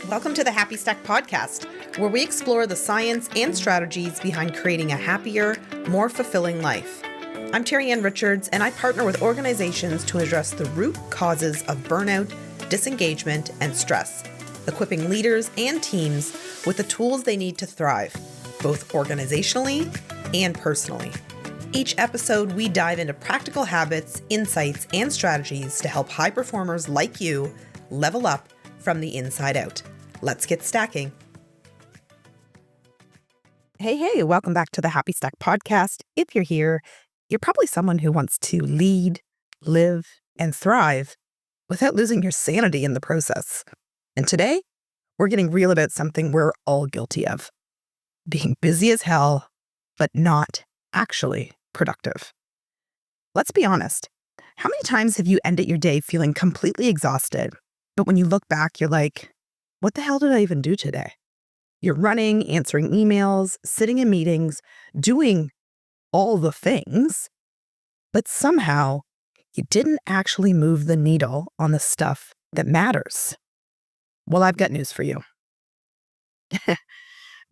Welcome to the Happy Stack podcast, where we explore the science and strategies behind creating a happier, more fulfilling life. I'm Terri-Ann Richards, and I partner with organizations to address the root causes of burnout, disengagement, and stress, equipping leaders and teams with the tools they need to thrive, both organizationally and personally. Each episode, we dive into practical habits, insights, and strategies to help high performers like you level up from the inside out. Let's get stacking. Hey, welcome back to the Happy Stack podcast. If you're here, you're probably someone who wants to lead, live, and thrive without losing your sanity in the process. And today, we're getting real about something we're all guilty of: being busy as hell, but not actually productive. Let's be honest. How many times have you ended your day feeling completely exhausted, but when you look back, you're like, what the hell did I even do today? You're running, answering emails, sitting in meetings, doing all the things, but somehow you didn't actually move the needle on the stuff that matters. Well, I've got news for you.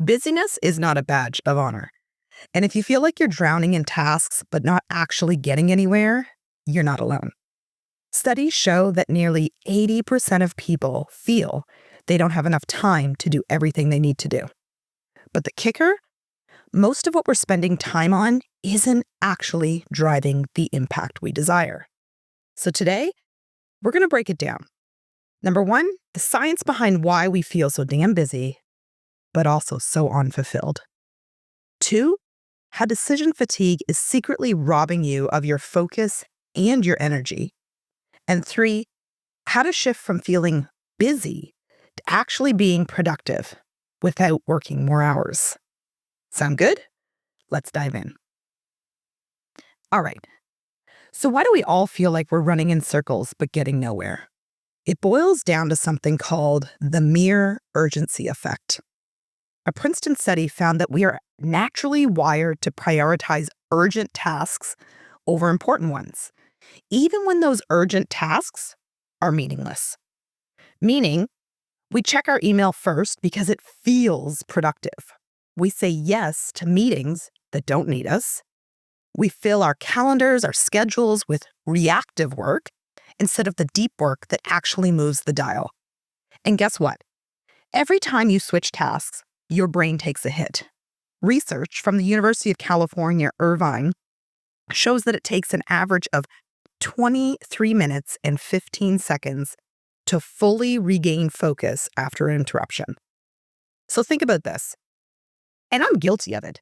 Busyness is not a badge of honor. And if you feel like you're drowning in tasks but not actually getting anywhere, you're not alone. Studies show that nearly 80% of people feel they don't have enough time to do everything they need to do. But the kicker? Most of what we're spending time on isn't actually driving the impact we desire. So today, we're going to break it down. Number one, the science behind why we feel so damn busy, but also so unfulfilled. Two, how decision fatigue is secretly robbing you of your focus and your energy. And three, how to shift from feeling busy to actually being productive without working more hours. Sound good? Let's dive in. All right. So why do we all feel like we're running in circles but getting nowhere? It boils down to something called the mere urgency effect. A Princeton study found that we are naturally wired to prioritize urgent tasks over important ones, even when those urgent tasks are meaningless. Meaning, we check our email first because it feels productive. We say yes to meetings that don't need us. We fill our calendars, our schedules with reactive work instead of the deep work that actually moves the dial. And guess what? Every time you switch tasks, your brain takes a hit. Research from the University of California, Irvine, shows that it takes an average of 23 minutes and 15 seconds to fully regain focus after an interruption. So think about this. And I'm guilty of it.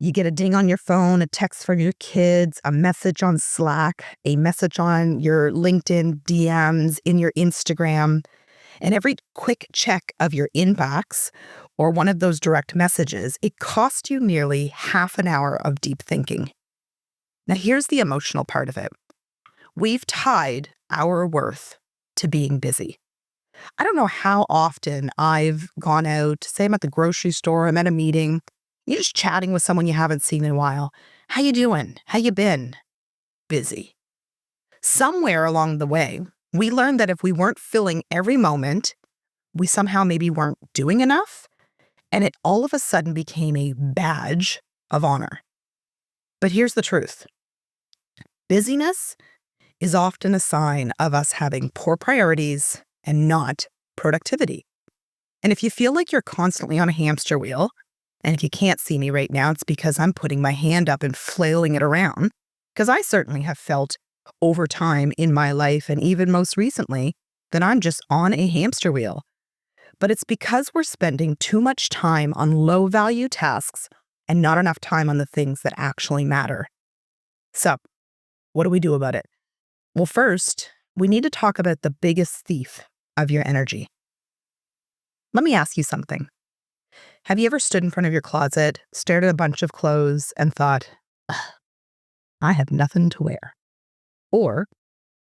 You get a ding on your phone, a text from your kids, a message on Slack, a message on your LinkedIn DMs, in your Instagram, and every quick check of your inbox or one of those direct messages, it costs you nearly half an hour of deep thinking. Now, here's the emotional part of it. We've tied our worth to being busy. I don't know how often I've gone out, say I'm at the grocery store, I'm at a meeting, you're just chatting with someone you haven't seen in a while. How you doing? How you been? Busy. Somewhere along the way, we learned that if we weren't filling every moment, we somehow maybe weren't doing enough, and it all of a sudden became a badge of honor. But here's the truth. Busyness is often a sign of us having poor priorities and not productivity. And if you feel like you're constantly on a hamster wheel, and if you can't see me right now, it's because I'm putting my hand up and flailing it around, because I certainly have felt over time in my life, and even most recently, that I'm just on a hamster wheel. But it's because we're spending too much time on low-value tasks and not enough time on the things that actually matter. So, what do we do about it? Well, first, we need to talk about the biggest thief of your energy. Let me ask you something. Have you ever stood in front of your closet, stared at a bunch of clothes, and thought, I have nothing to wear? Or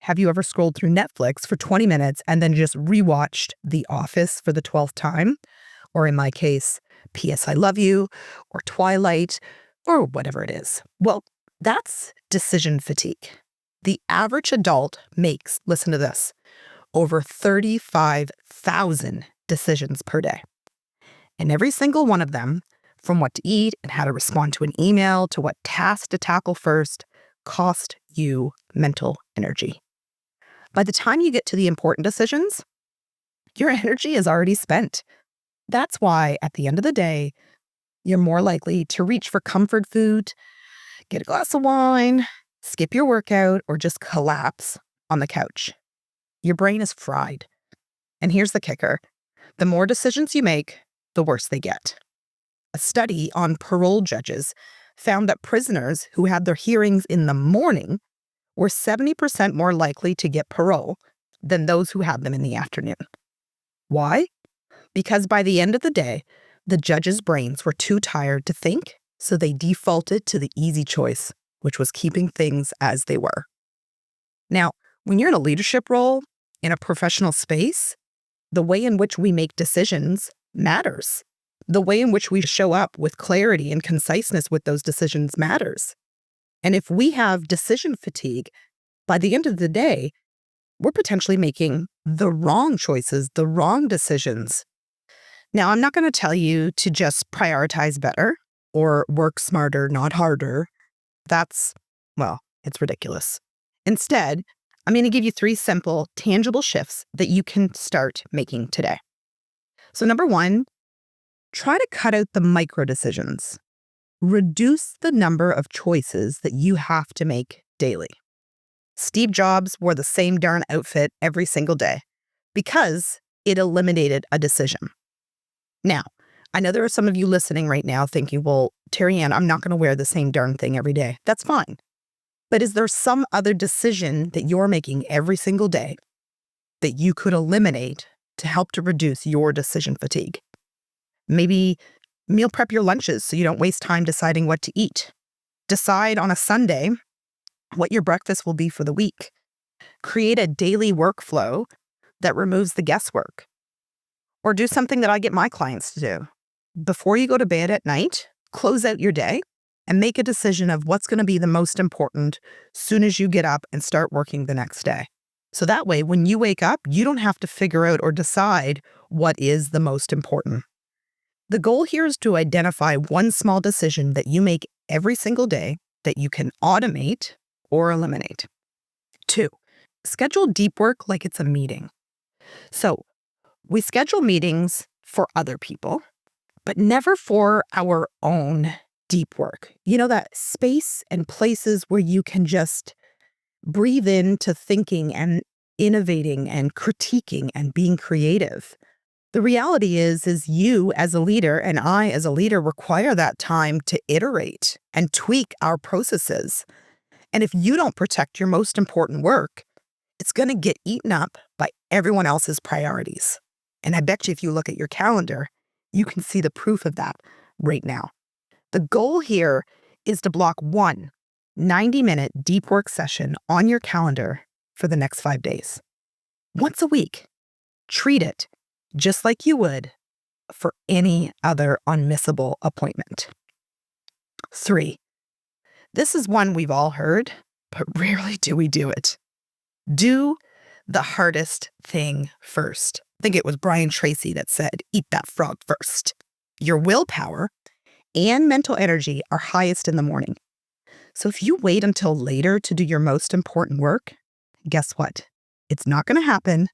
have you ever scrolled through Netflix for 20 minutes and then just rewatched The Office for the 12th time? Or in my case, P.S. I Love You, or Twilight, or whatever it is. Well, that's decision fatigue. The average adult makes, listen to this, over 35,000 decisions per day. And every single one of them, from what to eat and how to respond to an email to what task to tackle first, cost you mental energy. By the time you get to the important decisions, your energy is already spent. That's why at the end of the day, you're more likely to reach for comfort food, get a glass of wine, skip your workout, or just collapse on the couch. Your brain is fried. And here's the kicker. The more decisions you make, the worse they get. A study on parole judges found that prisoners who had their hearings in the morning were 70% more likely to get parole than those who had them in the afternoon. Why? Because by the end of the day, the judges' brains were too tired to think, so they defaulted to the easy choice, which was keeping things as they were. Now, when you're in a leadership role, in a professional space, the way in which we make decisions matters. The way in which we show up with clarity and conciseness with those decisions matters. And if we have decision fatigue, by the end of the day, we're potentially making the wrong choices, the wrong decisions. Now, I'm not going to tell you to just prioritize better or work smarter, not harder. It's ridiculous. Instead, I'm going to give you 3 simple, tangible shifts that you can start making today. So number 1, try to cut out the micro decisions. Reduce the number of choices that you have to make daily. Steve Jobs wore the same darn outfit every single day because it eliminated a decision. Now, I know there are some of you listening right now thinking, well, Terri-Ann, I'm not going to wear the same darn thing every day. That's fine. But is there some other decision that you're making every single day that you could eliminate to help to reduce your decision fatigue? Maybe meal prep your lunches so you don't waste time deciding what to eat. Decide on a Sunday what your breakfast will be for the week. Create a daily workflow that removes the guesswork. Or do something that I get my clients to do. Before you go to bed at night, close out your day and make a decision of what's going to be the most important soon as you get up and start working the next day. So that way, when you wake up, you don't have to figure out or decide what is the most important. The goal here is to identify one small decision that you make every single day that you can automate or eliminate. 2, schedule deep work like it's a meeting. So we schedule meetings for other people, but never for our own deep work. You know, that space and places where you can just breathe into thinking and innovating and critiquing and being creative. The reality is you as a leader and I as a leader require that time to iterate and tweak our processes. And if you don't protect your most important work, it's going to get eaten up by everyone else's priorities. And I bet you if you look at your calendar, you can see the proof of that right now. The goal here is to block one 90-minute deep work session on your calendar for the next 5 days. Once a week. Treat it just like you would for any other unmissable appointment. 3, this is one we've all heard, but rarely do we do it. Do the hardest thing first. I think it was Brian Tracy that said, eat that frog first. Your willpower and mental energy are highest in the morning. So if you wait until later to do your most important work, guess what? It's not going to happen,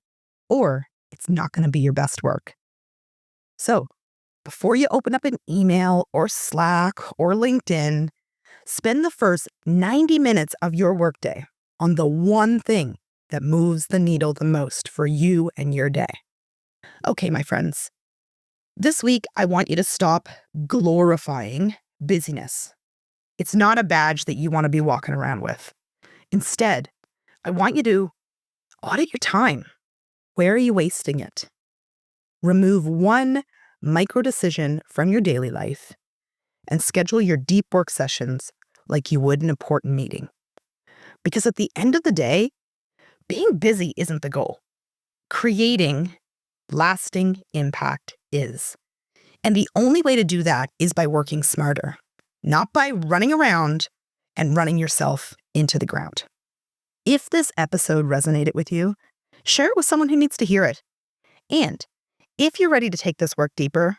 or it's not going to be your best work. So before you open up an email or Slack or LinkedIn, spend the first 90 minutes of your workday on the one thing that moves the needle the most for you and your day. Okay, my friends, this week I want you to stop glorifying busyness. It's not a badge that you want to be walking around with. Instead, I want you to audit your time. Where are you wasting it? Remove one micro decision from your daily life and schedule your deep work sessions like you would an important meeting. Because at the end of the day, being busy isn't the goal. Creating lasting impact is. And the only way to do that is by working smarter, not by running around and running yourself into the ground. If this episode resonated with you, share it with someone who needs to hear it. And If you're ready to take this work deeper,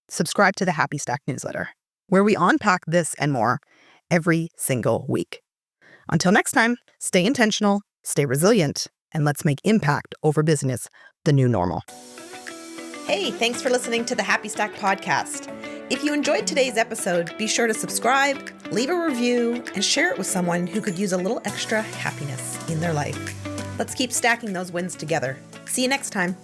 subscribe to the Happy Stack newsletter, where we unpack this and more every single week. Until next time, stay intentional, stay resilient, and let's make impact over business the new normal. Hey, thanks for listening to the Happy Stack podcast. If you enjoyed today's episode, be sure to subscribe, leave a review, and share it with someone who could use a little extra happiness in their life. Let's keep stacking those wins together. See you next time.